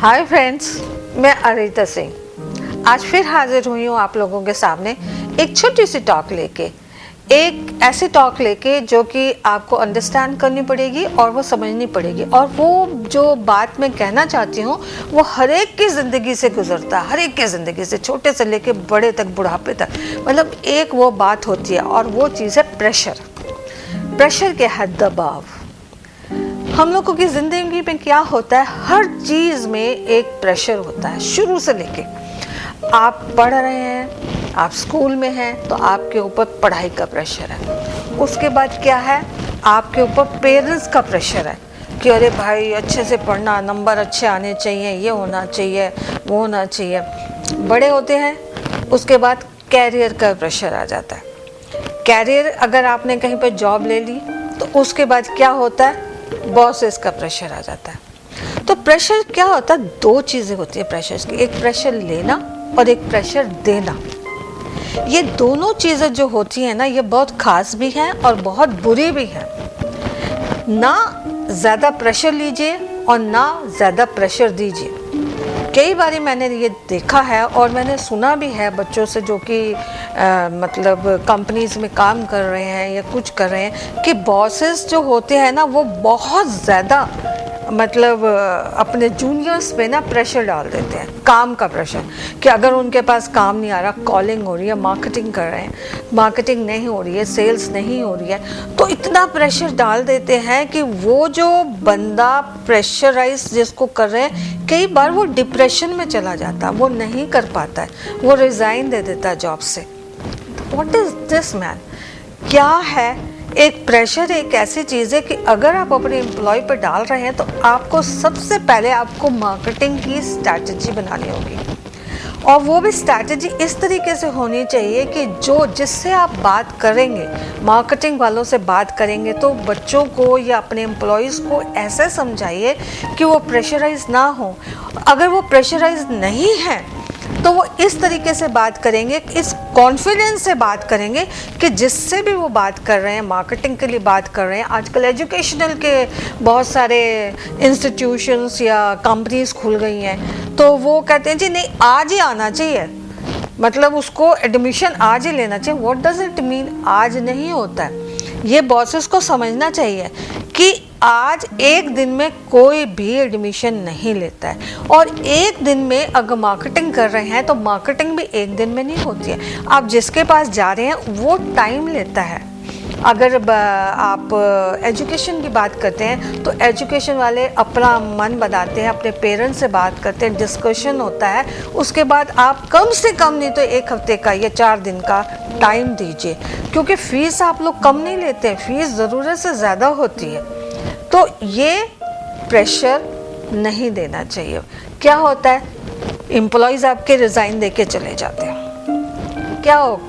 Hi friends, मैं अरिता सिंह आज फिर हाजिर हुई हूँ आप लोगों के सामने एक छोटी सी टॉक लेके, एक ऐसी टॉक लेके जो कि आपको अंडरस्टैंड करनी पड़ेगी और वो समझनी पड़ेगी। और वो जो बात मैं कहना चाहती हूँ वो हर एक की ज़िंदगी से गुजरता है, हर एक की ज़िंदगी से, छोटे से लेके बड़े तक, बुढ़ापे तक। मतलब एक वो बात होती है और वो चीज़ है प्रेशर। प्रेशर के हद दबाव। हम लोगों की ज़िंदगी में क्या होता है, हर चीज़ में एक प्रेशर होता है। शुरू से लेके आप पढ़ रहे हैं, आप स्कूल में हैं तो आपके ऊपर पढ़ाई का प्रेशर है। उसके बाद क्या है, आपके ऊपर पेरेंट्स का प्रेशर है कि अरे भाई अच्छे से पढ़ना, नंबर अच्छे आने चाहिए, ये होना चाहिए, वो होना चाहिए। बड़े होते हैं उसके बाद कैरियर का प्रेशर आ जाता है। कैरियर अगर आपने कहीं पर जॉब ले ली तो उसके बाद क्या होता है, बॉसेस का प्रेशर आ जाता है। तो प्रेशर क्या होता है, दो चीज़ें होती है प्रेशर की, एक प्रेशर लेना और एक प्रेशर देना। ये दोनों चीज़ें जो होती हैं ना, ये बहुत ख़ास भी हैं और बहुत बुरी भी हैं। ना ज़्यादा प्रेशर लीजिए और ना ज़्यादा प्रेशर दीजिए। कई बारी मैंने ये देखा है और मैंने सुना भी है बच्चों से जो कि मतलब कंपनीज़ में काम कर रहे हैं या कुछ कर रहे हैं कि बॉसेस जो होते हैं ना वो बहुत ज़्यादा मतलब अपने जूनियर्स पे ना प्रेशर डाल देते हैं, काम का प्रेशर, कि अगर उनके पास काम नहीं आ रहा, कॉलिंग हो रही है, मार्केटिंग कर रहे हैं, मार्केटिंग नहीं हो रही है, सेल्स नहीं हो रही है, तो इतना प्रेशर डाल देते हैं कि वो जो बंदा प्रेशराइज जिसको कर रहे हैं, कई बार वो डिप्रेशन में चला जाता है, वो नहीं कर पाता है, वो रिज़ाइन दे देता है जॉब से। What is this man? क्या है? एक प्रेशर एक ऐसी चीज़ है कि अगर आप अपने एम्प्लॉय पर डाल रहे हैं तो आपको सबसे पहले आपको मार्केटिंग की स्ट्रैटेजी बनानी होगी। और वो भी स्ट्रैटेजी इस तरीके से होनी चाहिए कि जो जिससे आप बात करेंगे, मार्केटिंग वालों से बात करेंगे, तो बच्चों को या अपने एम्प्लॉयज़ को ऐसे समझाइए कि वो प्रेशराइज ना हो। अगर वो प्रेशराइज नहीं है तो वो इस तरीके से बात करेंगे, इस कॉन्फिडेंस से बात करेंगे कि जिससे भी वो बात कर रहे हैं, मार्केटिंग के लिए बात कर रहे हैं। आजकल एजुकेशनल के बहुत सारे इंस्टीट्यूशंस या कंपनीज खुल गई हैं, तो वो कहते हैं जी नहीं, आज ही आना चाहिए, मतलब उसको एडमिशन आज ही लेना चाहिए। What does it mean? आज नहीं होता है। ये बॉसेस को समझना चाहिए कि आज एक दिन में कोई भी एडमिशन नहीं लेता है, और एक दिन में अगर मार्केटिंग कर रहे हैं तो मार्केटिंग भी एक दिन में नहीं होती है। आप जिसके पास जा रहे हैं वो टाइम लेता है। अगर आप एजुकेशन की बात करते हैं तो एजुकेशन वाले अपना मन बनाते हैं, अपने पेरेंट्स से बात करते हैं, डिस्कशन होता है, उसके बाद आप कम से कम नहीं तो एक हफ्ते का या 4 दिन का टाइम दीजिए, क्योंकि फ़ीस आप लोग कम नहीं लेते हैं, फ़ीस ज़रूरत से ज़्यादा होती है। तो ये प्रेशर नहीं देना चाहिए। क्या होता है, एम्प्लॉयज़ आपके रिज़ाइन दे के चले जाते हैं,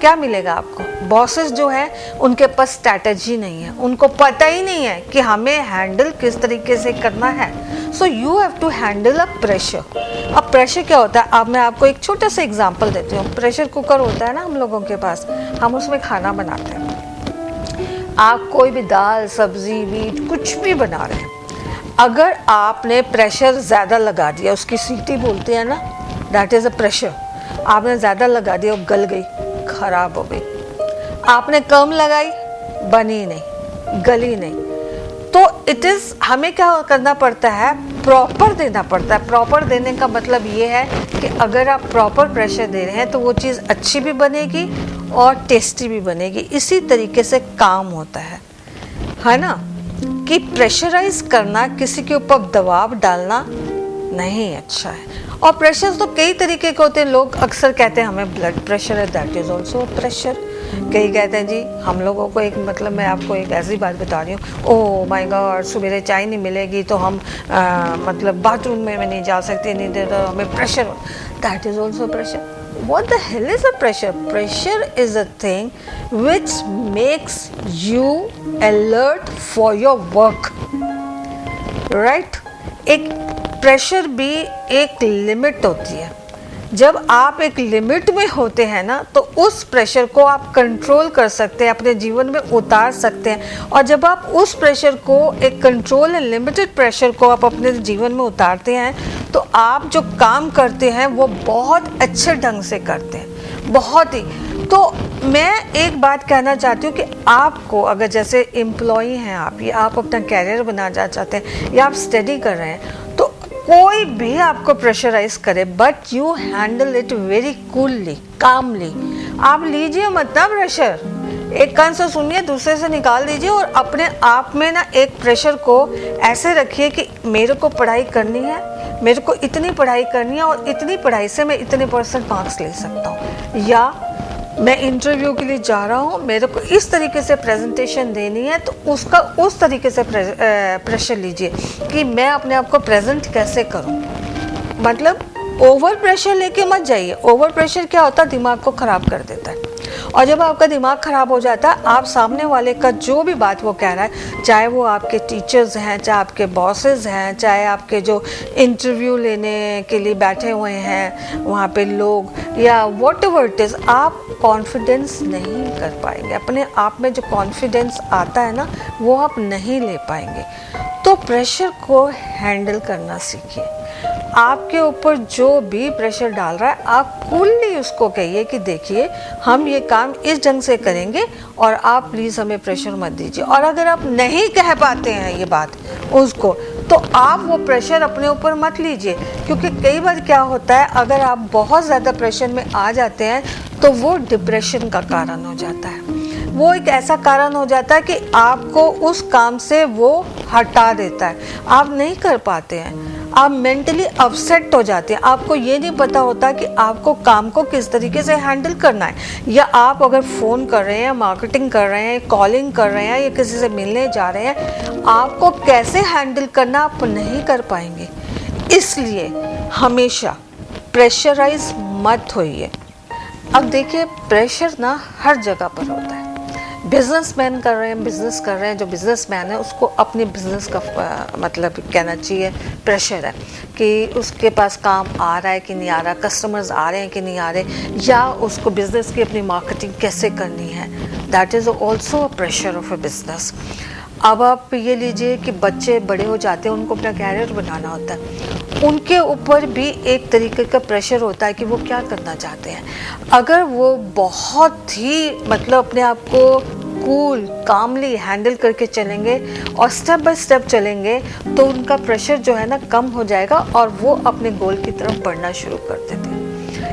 क्या मिलेगा आपको? बॉसेस जो है उनके पास स्ट्रैटेजी नहीं है, उनको पता ही नहीं है कि हमें हैंडल किस तरीके से करना है। So you have to handle a pressure. अब प्रेशर क्या होता है, अब मैं आपको एक छोटा सा एग्जांपल देती हूँ। प्रेशर कुकर होता है ना हम लोगों के पास, हम उसमें खाना बनाते हैं। आप कोई भी दाल, सब्जी, मीट कुछ भी बना रहे हैं, अगर आपने प्रेशर ज़्यादा लगा दिया, उसकी सीटी बोलते हैं ना, दैट इज़ अ प्रेशर। आपने ज़्यादा लगा दिया, गल गई, ख़राब हो गई। आपने कम लगाई, बनी नहीं, गली नहीं। तो इट इज़, हमें क्या करना पड़ता है, प्रॉपर देना पड़ता है। प्रॉपर देने का मतलब ये है कि अगर आप प्रॉपर प्रेशर दे रहे हैं तो वो चीज़ अच्छी भी बनेगी और टेस्टी भी बनेगी। इसी तरीके से काम होता है ना, कि प्रेशराइज करना, किसी के ऊपर दबाव डालना नहीं अच्छा है। और प्रेशर तो कई तरीके के होते हैं। लोग अक्सर कहते हैं हमें ब्लड प्रेशर है, दैट इज़ ऑल्सो प्रेशर। कई कहते हैं जी हम लोगों को एक, मतलब मैं आपको एक ऐसी बात बता रही हूँ, ओह माय गॉड, सवेरे चाय नहीं मिलेगी तो हम मतलब बाथरूम में नहीं जा सकते, नहीं दे तो हमें pressure, that is also pressure. What the hell is a pressure? Pressure is a thing which makes you alert for your work, right? एक प्रेशर भी एक लिमिट होती है। जब आप एक लिमिट में होते हैं ना, तो उस प्रेशर को आप कंट्रोल कर सकते हैं, अपने जीवन में उतार सकते हैं। और जब आप उस प्रेशर को, एक कंट्रोल एंड लिमिटेड प्रेशर को आप अपने जीवन में उतारते हैं, तो आप जो काम करते हैं वो बहुत अच्छे ढंग से करते हैं, बहुत ही। तो मैं एक बात कहना चाहती हूँ कि आपको अगर जैसे एम्प्लॉई हैं आप, या आप अपना कैरियर बनाना चाहते हैं, या आप स्टडी कर रहे हैं, तो कोई भी आपको प्रेशराइज करे, but you handle it very coolly, calmly. आप लीजिए मत ना प्रेशर, एक कान से सुनिए, दूसरे से निकाल दीजिए, और अपने आप में ना एक प्रेशर को ऐसे रखिए कि मेरे को पढ़ाई करनी है, मेरे को इतनी पढ़ाई करनी है, और इतनी पढ़ाई से मैं इतने % मार्क्स ले सकता हूँ, या मैं इंटरव्यू के लिए जा रहा हूँ, मेरे को इस तरीके से प्रेजेंटेशन देनी है, तो उसका उस तरीके से प्रेशर लीजिए कि मैं अपने आप को प्रेजेंट कैसे करूँ। मतलब ओवर प्रेशर लेके मत जाइए। ओवर प्रेशर क्या होता है, दिमाग को ख़राब कर देता है, और जब आपका दिमाग ख़राब हो जाता है, आप सामने वाले का जो भी बात वो कह रहा है, चाहे वो आपके टीचर्स हैं, चाहे आपके बॉसेस हैं, चाहे आपके जो इंटरव्यू लेने के लिए बैठे हुए हैं वहाँ पे लोग, या वॉट एवर इट इज़, आप कॉन्फिडेंस नहीं कर पाएंगे। अपने आप में जो कॉन्फिडेंस आता है ना, वो आप नहीं ले पाएंगे। तो प्रेशर को हैंडल करना सीखिए। आपके ऊपर जो भी प्रेशर डाल रहा है, आप कूलली उसको कहिए कि देखिए हम ये काम इस ढंग से करेंगे, और आप प्लीज़ हमें प्रेशर मत दीजिए। और अगर आप नहीं कह पाते हैं ये बात उसको, तो आप वो प्रेशर अपने ऊपर मत लीजिए, क्योंकि कई बार क्या होता है, अगर आप बहुत ज़्यादा प्रेशर में आ जाते हैं तो वो डिप्रेशन का कारण हो जाता है। वो एक ऐसा कारण हो जाता है कि आपको उस काम से वो हटा देता है, आप नहीं कर पाते हैं, आप मेंटली अपसेट हो जाते हैं। आपको ये नहीं पता होता कि आपको काम को किस तरीके से हैंडल करना है, या आप अगर फ़ोन कर रहे हैं, मार्केटिंग कर रहे हैं, कॉलिंग कर रहे हैं, या किसी से मिलने जा रहे हैं, आपको कैसे हैंडल करना आप नहीं कर पाएंगे। इसलिए हमेशा प्रेशराइज मत होइए। अब देखिए, प्रेशर ना हर जगह पर होता है। बिजनेसमैन कर रहे हैं, बिजनेस कर रहे हैं, जो बिजनेसमैन है उसको अपने बिजनेस का मतलब कहना चाहिए प्रेशर है कि उसके पास काम आ रहा है कि नहीं आ रहा, कस्टमर्स आ रहे हैं कि नहीं आ रहे, या उसको बिजनेस की अपनी मार्केटिंग कैसे करनी है। That is also a pressure of a business. अब आप ये लीजिए कि बच्चे बड़े हो जाते हैं, उनको अपना कैरियर बनाना होता है, उनके ऊपर भी एक तरीके का प्रेशर होता है कि वो क्या करना चाहते हैं। अगर वो बहुत ही मतलब अपने आप को कूल कामली हैंडल करके चलेंगे और स्टेप बाय स्टेप चलेंगे, तो उनका प्रेशर जो है ना कम हो जाएगा, और वो अपने गोल की तरफ बढ़ना शुरू कर देते हैं।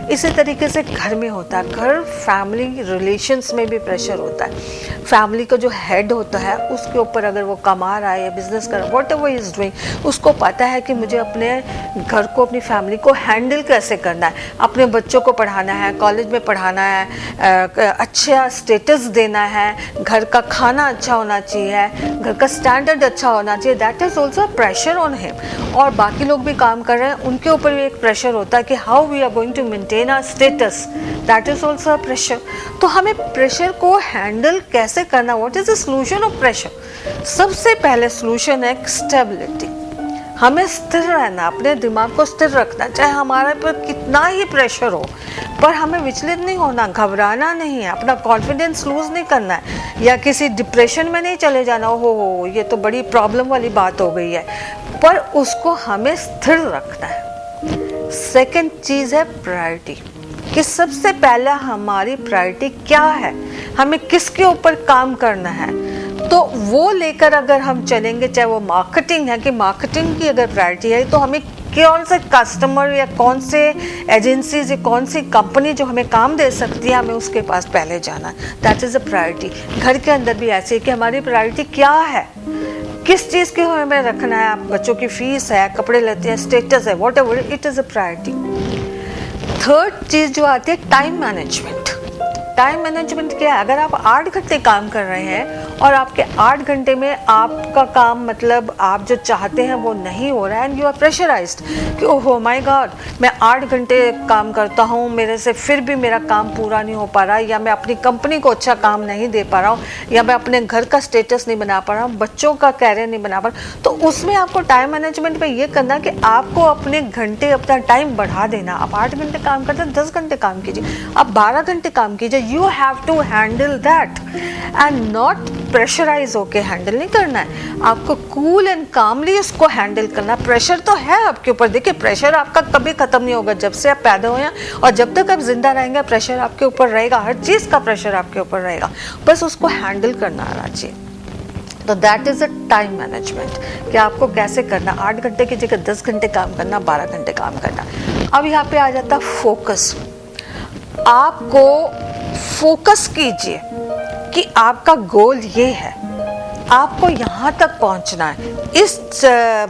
इसी तरीके से घर में होता है, घर फैमिली रिलेशंस में भी प्रेशर होता है। फैमिली का जो हेड होता है उसके ऊपर अगर वो कमा रहा है या बिजनेस कर रहा है, वॉट एवर इज डूइंग, उसको पता है कि मुझे अपने घर को, अपनी फैमिली को हैंडल कैसे करना है, अपने बच्चों को पढ़ाना है, कॉलेज में पढ़ाना है, अच्छा स्टेटस देना है, घर का खाना अच्छा होना चाहिए, घर का स्टैंडर्ड अच्छा होना चाहिए। That is also pressure on him. और बाकी लोग भी काम कर रहे हैं, उनके ऊपर भी एक प्रेशर होता है कि how we are going to maintain our status. That is also a pressure. तो हमें प्रेशर को हैंडल कैसे करना, what is the solution of pressure? सबसे पहले सॉल्यूशन है स्टेबिलिटी। हमें स्थिर रहना, अपने दिमाग को स्थिर रखना, चाहे हमारे पर कितना ही प्रेशर हो, पर हमें विचलित नहीं होना, घबराना नहीं है, अपना कॉन्फिडेंस लूज़ नहीं करना है, या किसी डिप्रेशन में नहीं चले जाना, हो ये तो बड़ी प्रॉब्लम वाली बात हो गई है, पर उसको हमें स्थिर रखना है। सेकंड चीज़ है प्रायोरिटी, कि सबसे पहला हमारी प्रायोरिटी क्या है, हमें किसके ऊपर काम करना है, तो वो लेकर अगर हम चलेंगे, चाहे वो मार्केटिंग है, कि मार्केटिंग की अगर प्रायोरिटी है तो हमें कौन से कस्टमर या कौन से एजेंसीज या कौन सी कंपनी जो हमें काम दे सकती है, हमें उसके पास पहले जाना है। That is a priority. घर के अंदर भी ऐसे है कि हमारी प्रायोरिटी क्या है, किस चीज़ की हमें रखना है, आप बच्चों की फीस है, कपड़े लेते हैं, स्टेटस है, whatever, it is a priority. Third चीज़ जो आती है टाइम मैनेजमेंट। टाइम मैनेजमेंट क्या है? अगर आप 8 घंटे काम कर रहे हैं और आपके 8 घंटे में आपका काम मतलब आप जो चाहते हैं वो नहीं हो रहा है, एंड यू आर प्रेशराइज्ड कि ओहो माय गॉड, मैं 8 घंटे काम करता हूँ, मेरे से फिर भी मेरा काम पूरा नहीं हो पा रहा, या मैं अपनी कंपनी को अच्छा काम नहीं दे पा रहा हूँ, या मैं अपने घर का स्टेटस नहीं बना पा रहा हूँ, बच्चों का कैरियर नहीं बना पा रहा हूँ, तो उसमें आपको टाइम मैनेजमेंट में ये करना कि आपको अपने घंटे, अपना टाइम बढ़ा देना। आप 8 घंटे काम करते हैं, 10 घंटे काम कीजिए, आप 12 घंटे काम कीजिए। You have to handle that and not pressurise होके हैंडल नहीं करना है, आपको कूल एंड कामली इसको हैंडल करना। प्रेशर तो है आपके ऊपर, देखिए प्रेशर आपका कभी खत्म नहीं होगा, जब से आप पैदा हुए हैं और जब तक आप जिंदा रहेंगे प्रेशर आपके ऊपर रहेगा, हर चीज़ का प्रेशर आपके ऊपर रहेगा, बस उसको हैंडल करना आना चाहिए। तो that is a time management कि आपको कैसे करना, 8 घंटे की जगह 10 घंटे काम करना, 12 घंटे काम करना। अब यहाँ पे आ जाता फोकस। आपको फोकस कीजिए कि आपका गोल ये है, आपको यहाँ तक पहुँचना है, इस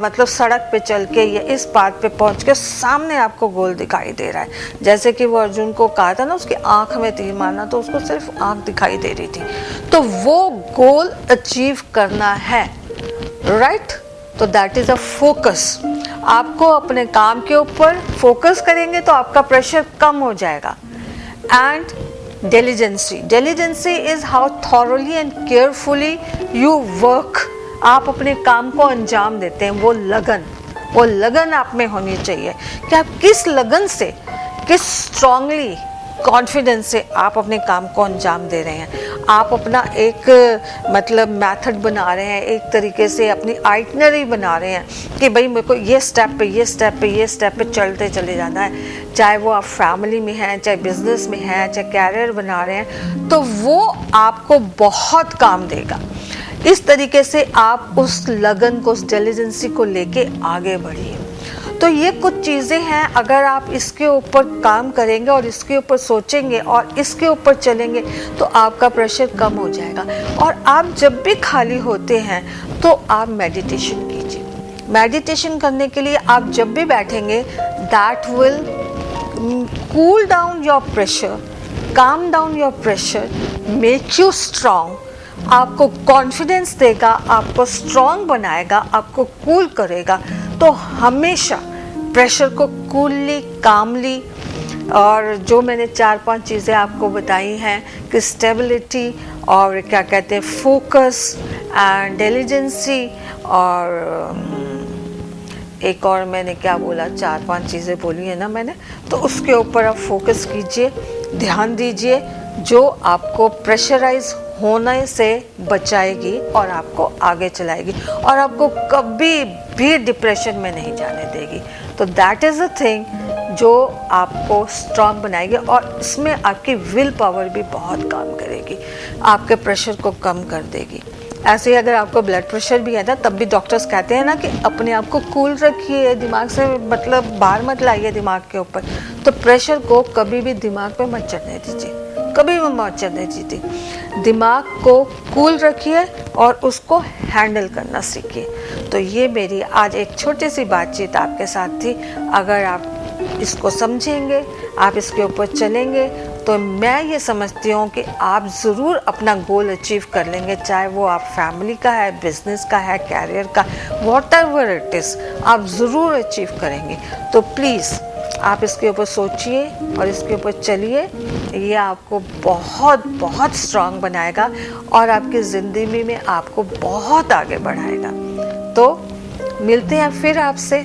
मतलब सड़क पे चल के या इस बात पे पहुँच के सामने आपको गोल दिखाई दे रहा है। जैसे कि वो अर्जुन को कहा था ना, उसकी आंख में तीर मारना, तो उसको सिर्फ आंख दिखाई दे रही थी, तो वो गोल अचीव करना है, राइट। तो दैट इज़ अ फोकस। आपको अपने काम के ऊपर फोकस करेंगे तो आपका प्रेशर कम हो जाएगा। And diligence is how thoroughly and carefully you work। आप अपने काम को अंजाम देते हैं, वो लगन आप में होनी चाहिए कि आप किस लगन से, किस स्ट्रांगली कॉन्फिडेंस से आप अपने काम को अंजाम दे रहे हैं। आप अपना एक मतलब मेथड बना रहे हैं, एक तरीके से अपनी आइटनरी बना रहे हैं कि भाई मेरे को ये स्टेप पे चलते चले जाना है, चाहे वो आप फैमिली में हैं, चाहे बिजनेस में हैं, चाहे कैरियर बना रहे हैं, तो वो आपको बहुत काम देगा। इस तरीके से आप उस लगन को, उस डिलिजेंसी को लेके आगे बढ़िए। तो ये कुछ चीज़ें हैं, अगर आप इसके ऊपर काम करेंगे और इसके ऊपर सोचेंगे और इसके ऊपर चलेंगे तो आपका प्रेशर कम हो जाएगा। और आप जब भी खाली होते हैं तो आप मेडिटेशन कीजिए। मेडिटेशन करने के लिए आप जब भी बैठेंगे, that will cool down your pressure, calm down your pressure, make you strong, आपको कॉन्फिडेंस देगा, आपको स्ट्रांग बनाएगा, आपको कूल करेगा। तो हमेशा प्रेशर को कूलली, कामली, और जो मैंने 4-5 चीज़ें आपको बताई हैं कि स्टेबिलिटी और क्या कहते हैं फोकस एंड डिलिजेंसी, और एक और मैंने क्या बोला, 4-5 चीज़ें बोली है ना मैंने, तो उसके ऊपर आप फोकस कीजिए, ध्यान दीजिए, जो आपको प्रेशराइज होने से बचाएगी और आपको आगे चलाएगी और आपको कभी भी डिप्रेशन में नहीं जाने देगी। तो दैट इज़ अ थिंग जो आपको स्ट्रांग बनाएगी और इसमें आपकी विल पावर भी बहुत काम करेगी, आपके प्रेशर को कम कर देगी। ऐसे ही अगर आपको ब्लड प्रेशर भी है ना, तब भी डॉक्टर्स कहते हैं ना कि अपने आप को कूल रखिए, दिमाग से मतलब बाहर मत लाइए दिमाग के ऊपर। तो प्रेशर को कभी भी दिमाग पे मत चढ़ने दीजिए, कभी भी मत चढ़ने दीजिए। दिमाग को कूल रखिए और उसको हैंडल करना सीखिए। तो ये मेरी आज एक छोटी सी बातचीत आपके साथ थी। अगर आप इसको समझेंगे, आप इसके ऊपर चलेंगे, तो मैं ये समझती हूँ कि आप ज़रूर अपना गोल अचीव कर लेंगे, चाहे वो आप फैमिली का है, बिजनेस का है, कैरियर का, व्हाटएवर इट इज़, आप ज़रूर अचीव करेंगे। तो प्लीज़ आप इसके ऊपर सोचिए और इसके ऊपर चलिए। ये आपको बहुत बहुत स्ट्रांग बनाएगा और आपकी ज़िंदगी में आपको बहुत आगे बढ़ाएगा। तो मिलते हैं फिर आपसे,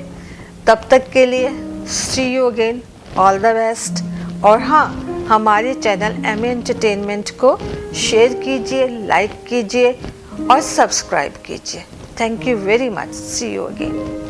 तब तक के लिए see you again, all the best. और हाँ, हमारे चैनल एम एंटरटेनमेंट को शेयर कीजिए, लाइक कीजिए और सब्सक्राइब कीजिए। Thank you very much. See you again.